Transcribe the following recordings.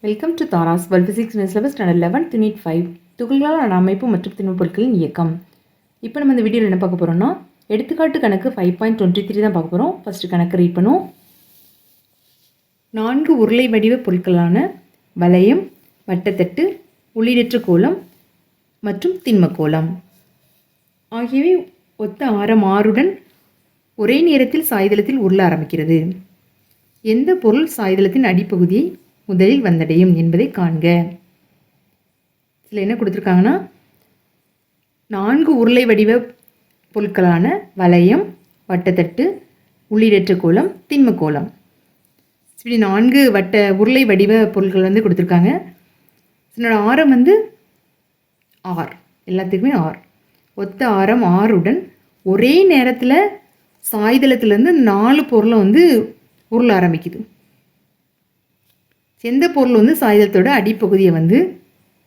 Welcome to Tara's world physics syllabus standard 11th unit 5 துகள்களால் அமைப்பு மற்றும் திண்மப் பொருட்களின் இயக்கம். இப்போ நம்ம இந்த வீடியோவில் என்ன பார்க்க போகிறோம்னா எடுத்துக்காட்டு கணக்கு 5.23 தான் பார்க்க போகிறோம். ஃபஸ்ட்டு கணக்கு ரீட் பண்ணுவோம். 4 உருளை வடிவ பொருட்களான வளையம், வட்டத்தட்டு, உள்ளீடற்ற கோளம் மற்றும் திண்மக்கோளம் ஆகியவை ஒத்த ஆரம் ஆறுடன் ஒரே நேரத்தில் சாய்தளத்தில் உருள ஆரம்பிக்கிறது. எந்த பொருள் சாய்தளத்தின் அடிப்பகுதியை முதலில் வந்தடையும் என்பதை காண்க. இதில் என்ன கொடுத்துருக்காங்கன்னா 4 உருளை வடிவ பொருட்களான வளையம், வட்டத்தட்டு, உள்ளீடற்ற கோளம், திண்மக்கோளம் இப்படி 4 உருளை வடிவ பொருட்கள் கொடுத்துருக்காங்க. இதனோட ஆரம் ஆர், எல்லாத்துக்குமே ஆர். ஒத்த ஆரம் ஆறுடன் ஒரே நேரத்தில் சாய்தளத்திலேருந்து 4 பொருளை உருள ஆரம்பிக்குது. எந்த பொருள் சாய்தளத்தோட அடிப்பகுதியை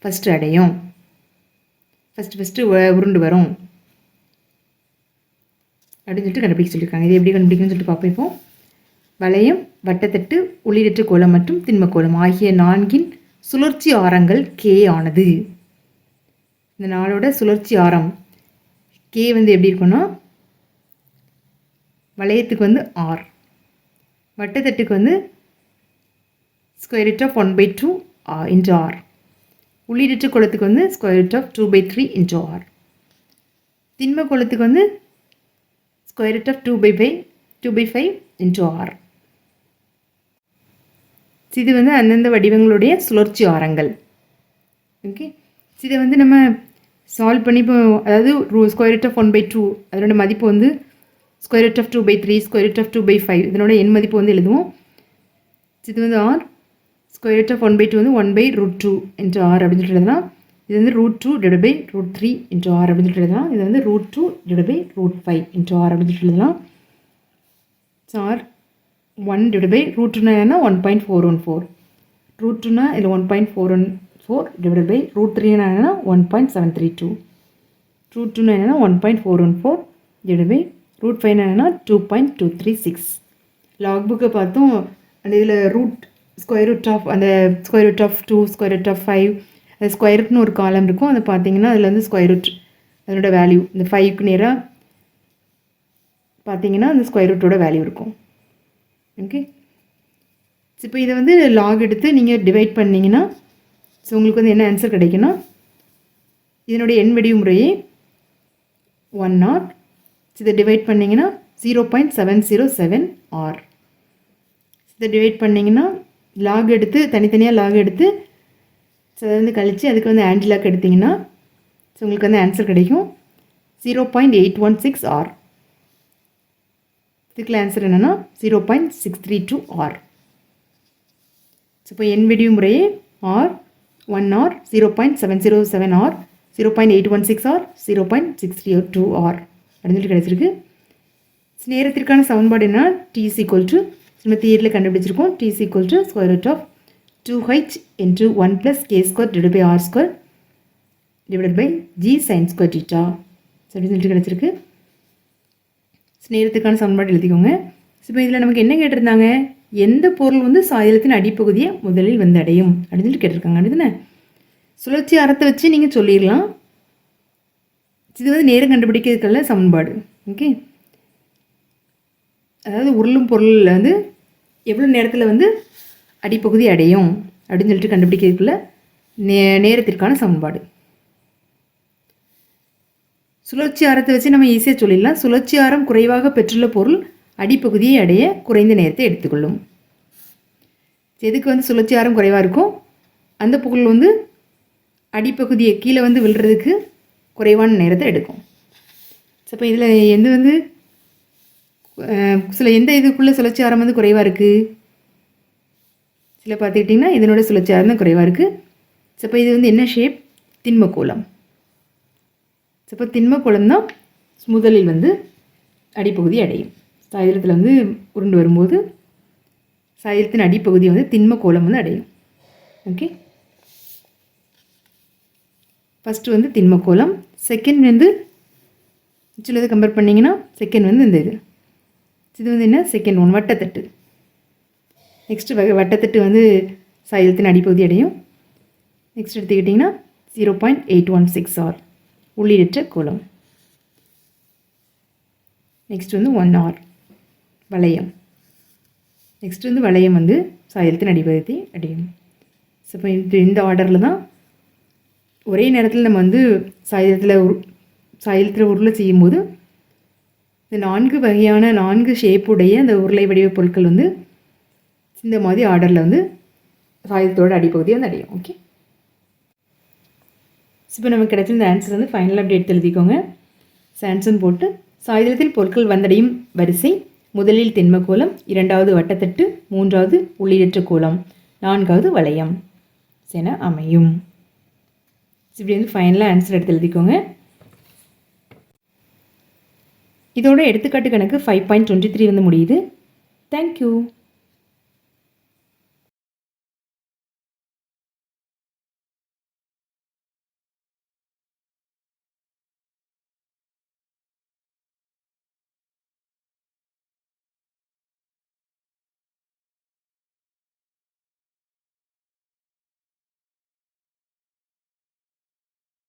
ஃபஸ்ட்டு அடையும், ஃபஸ்ட்டு உருண்டு வரும் அப்படின்னு சொல்லிட்டு கண்டுபிடிக்க சொல்லியிருக்காங்க. இது எப்படி கண்டுபிடிக்கணும்னு சொல்லிட்டு பார்ப்போம். இப்போ வளையம், வட்டத்தட்டு, உள்ளீடற்ற கோளம் மற்றும் திண்மக்கோளம் ஆகிய 4 சுழற்சி ஆரங்கள் கே ஆனது. இந்த 4 சுழற்சி ஆரம் கே எப்படி இருக்குன்னா வளையத்துக்கு ஆர், வட்டத்தட்டுக்கு square root of 1/2 into r, உள்ளீடற்ற கோளத்துக்கு square root of 2/3 into r, திண்ம கோளத்துக்கு square root of 2/5 into r. இது அந்தந்த வடிவங்களுடைய சுழற்சி ஆரங்கள். ஓகே, இதை நம்ம சால்வ் பண்ணி இப்போ அதாவது square root of 1/2 அதனோட மதிப்பு square root of 2/3, square root of 2/5 இதனோட எண் மதிப்பு எழுதுவோம். இது r square root of 1/2 1/√2 into r அப்படின்னு சொல்லிட்டு எழுதலாம். இது √2 divided by √3 into r அப்படின்னு சொல்லிட்டு எழுதலாம். இது √2 divided by √5 into r அப்படின்னு சொல்லிட்டு எழுதலாம். r 1 divided by √2 என்ன 1.414, √2 இதில் 1.414 divided by √3 என்ன 1.732, √2 என்ன 1.414 divided by √5 என்ன 2.236. லாக் புக்கை பார்த்தோம். அந்த இதில் square root of 2, square root of 5 அது ஸ்கொயர் ரூட்னு ஒரு காலம் இருக்கும். அதை பார்த்தீங்கன்னா அதில் ஸ்கொயர் ரூட் அதனோட வேல்யூ இந்த 5க்கு நேராக பார்த்தீங்கன்னா அந்த ஸ்கொயர் ரூட்டோட வேல்யூ இருக்கும். ஓகே, இப்போ இதை லாக் எடுத்து நீங்கள் டிவைட் பண்ணிங்கன்னா ஸோ உங்களுக்கு என்ன ஆன்சர் கிடைக்குன்னா இதனுடைய எண் வடிவு முறையே 1r. இதை டிவைட் பண்ணிங்கன்னா 0.707 r. இதை டிவைட் பண்ணிங்கன்னா லாக் எடுத்து தனித்தனியாக லாக் எடுத்து ஸோ அதை கழித்து அதுக்கு ஆன்டி லாக் எடுத்திங்கன்னா ஸோ உங்களுக்கு ஆன்சர் கிடைக்கும் 0.816 r. இதுக்குள்ள ஆன்சர் என்னென்னா 0.632 r. ஸோ இப்போ எண் வடிவு முறையே r, 1r, 0.707 r, 0.816 r, 0.632 r அப்படின்னு சொல்லி கிடச்சிருக்கு. நேரத்திற்கான சமன்பாடு என்ன t is equal to நம்ம தியரியில் கண்டுபிடிச்சிருக்கோம். t is equal to square root of 2h into 1 plus k square divided by r square divided by g sin square theta அப்படின்னு சொல்லிட்டு கிடச்சிருக்கு. நேரத்துக்கான சமன்பாடு எழுதிக்கோங்க. இப்போ இதில் நமக்கு என்ன கேட்டிருந்தாங்க, எந்த பொருள் சாய்தளத்தின் அடிப்பகுதியை முதலில் அடையும் அப்படின்னு சொல்லி கேட்டிருக்காங்க. அதுதானே சுழற்சி ஆரத்தை வச்சு நீங்கள் சொல்லிடலாம். இது நேரம் கண்டுபிடிக்கிறதுக்குள்ள சமன்பாடு. ஓகே, அதாவது உருளும் பொருளில் எவ்வளோ நேரத்தில் அடிப்பகுதி அடையும் அப்படின்னு சொல்லிட்டு கண்டுபிடிக்கிறதுக்குள்ள நேரத்திற்கான சமன்பாடு. சுழற்சி ஆரத்தை வச்சு நம்ம ஈஸியாக சொல்லிடலாம். சுழற்சி ஆரம் குறைவாக பெற்றுள்ள பொருள் அடிப்பகுதியை அடைய குறைந்த நேரத்தை எடுத்துக்கொள்ளும். எதுக்கு சுழற்சி ஆரம் குறைவாக இருக்கும், அந்த பொருள் அடிப்பகுதியை கீழே விழுறதுக்கு குறைவான நேரத்தை எடுக்கும். ஸோ இப்போ இதில் எந்த இதுக்குள்ளே சுழற்சி ஆரம் குறைவாக இருக்குது, சில பார்த்துக்கிட்டிங்கன்னா இதனோட சுழற்சி ஆரம் தான் குறைவாக இருக்குது. ஸோ இப்போ இது என்ன ஷேப், திண்மக்கோளம். ஸோ இப்போ திண்மக்கோளம் தான் முதலில் அடிப்பகுதி அடையும். சாய்தளத்தில் உருண்டு வரும்போது சாய்தளத்தின் அடிப்பகுதியை திண்மக்கோளம் அடையும். ஓகே, ஃபஸ்ட்டு திண்மக்கோளம், செகண்ட் சிலதை கம்பேர் பண்ணிங்கன்னா செகண்ட் இந்த இது என்ன செகண்ட் ஒன் வட்டத்தட்டு. நெக்ஸ்ட்டு வட்டத்தட்டு சாயுதத்தின் அடிப்பகுதி அடையும். நெக்ஸ்ட் எடுத்துக்கிட்டிங்கன்னா 0.816 ஆர் உள்ளீடற்ற கோளம். நெக்ஸ்ட் வந்து 1 ஆர் வளையம். நெக்ஸ்ட் வந்து வளையம் வந்து சாயுதத்தின் அடிப்பகுதி அடையும். ஸோ இப்போ இந்த ஆர்டரில் தான் ஒரே நேரத்தில் நம்ம வந்து சாயுதத்தில் உருளை செய்யும்போது இந்த 4 வகையான 4 ஷேப்புடைய அந்த உருளை வடிவ பொருட்கள் வந்து இந்த மாதிரி ஆர்டரில் வந்து சாயுதத்தோட அடிப்பகுதியை வந்து அடையும். ஓகே, இப்போ நமக்கு கிடைச்ச இந்த ஆன்சர் வந்து ஃபைனல் அப்டேட் எழுதிக்கோங்க. ஆன்சர்னு போட்டு சாயுதத்தில் பொருட்கள் வந்தடையும் வரிசை முதலில் திண்ம கோளம், இரண்டாவது வட்டத்தட்டு, மூன்றாவது உள்ளீடற்ற கோளம், நான்காவது வளையம் என அமையும். இப்படி வந்து ஃபைனலாக ஆன்சர் எடுத்து எழுதிக்கோங்க. இதோட எடுத்துக்காட்டு கணக்கு 5.23 வந்து முடியுது. தேங்க்யூ.